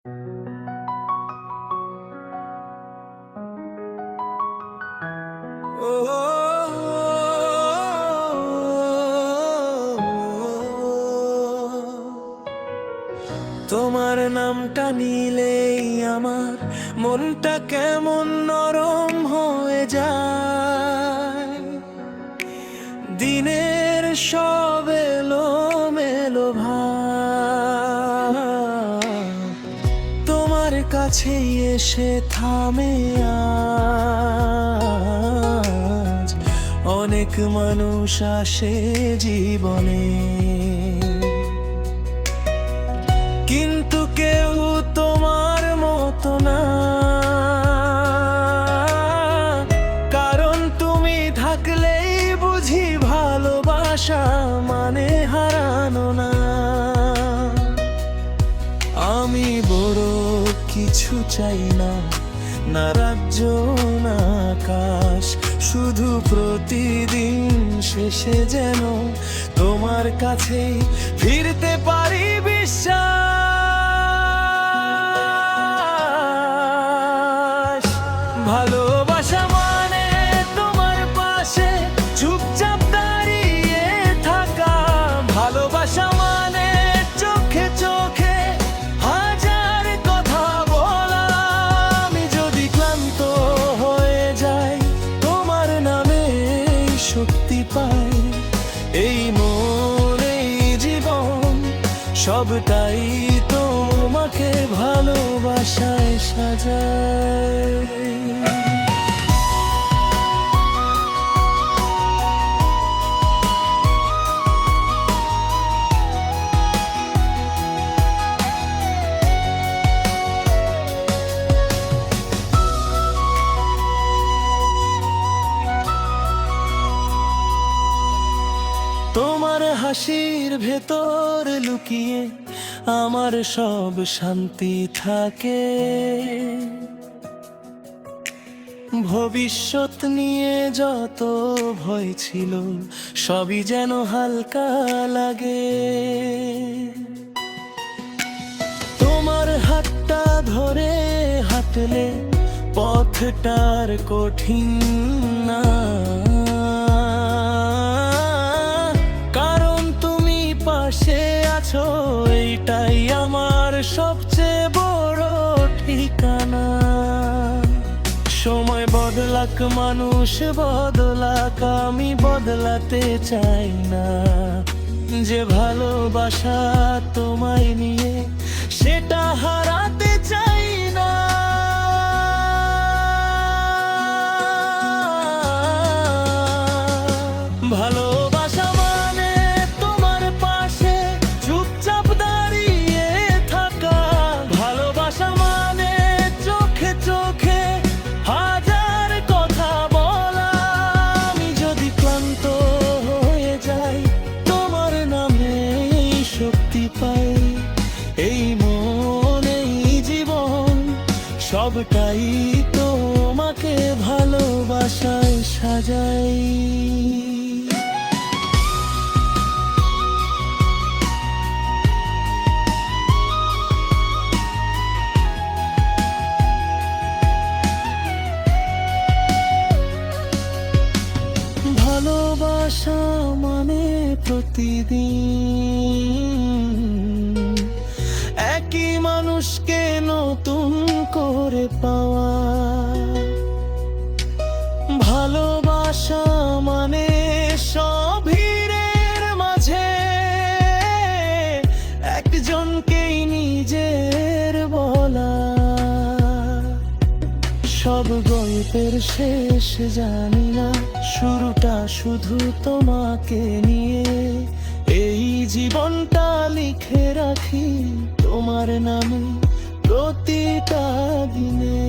তোমার নামটা নিলেই আমার মনটা কেমন নরম হয়ে যায়। দিনের সব এলোমেলো ভাব তোমার কাছে এসে থামে আজ। অনেক মানুষ আসে জীবনে, কিন্তু কেউ তোমার মতো না। কারণ তুমি থাকলেই বুঝি ভালোবাসা মানে হারানো না। আমি বড় কিছু চাই না, না রাজ্য না আকাশ, শুধু প্রতিদিন শেষে যেন তোমার কাছে ফিরতে পারি বিশ্বাস। ভালোবাসা মানে তোমার পাশে চুপচাপ দাঁড়িয়ে থাকা। ভালোবাসা মানে চোখে চোখে হাজার কথা বলা। আমি যদি ক্লান্ত হয়ে যাই তোমার নামে শক্তি পাই। এই মন এই জীবন সবটাই তোমাকে ভালোবাসায় সাজায়। তোমার হাসির ভেতর লুকিয়ে আমার সব শান্তি থাকে। ভবিষ্যৎ নিয়ে যত ভয় ছিল সবই যেন হালকা লাগে। তোমার হাতটা ধরে হাঁটলে পথটার কঠিন না। পাশে আছো এইটাই আমার সবচেয়ে বড় ঠিকানা। সময় বদলাক মানুষ বদলাক, আমি বদলাতে চাই না। যে ভালোবাসা তোমায় নিয়ে সেটা হারাতে চাই না। ভালোবাসা মানে তোমার পাশে চুপচাপ দাঁড়িয়ে থাকা। ভালোবাসা মানে চোখে চোখে হাজার কথা বলা। আমি যদি ক্লান্ত হয়ে যাই তোমার নামে শক্তি পাই। এই মন এই জীবন সবটাই তোমাকে ভালোবাসায় সাজাই। ভালোবাসা মানে প্রতিদিন একই মানুষকে নতুন করে পাওয়া। ভালোবাসা মানে সব ভিড়ের মাঝে একজনকেই নিজের বলা। সব গল্পের শেষ জানি না, শুরুটা শুধু তোমাকে নিয়ে। এই জীবনটা লিখে রাখি তোমার নামে প্রতিটা দিনে।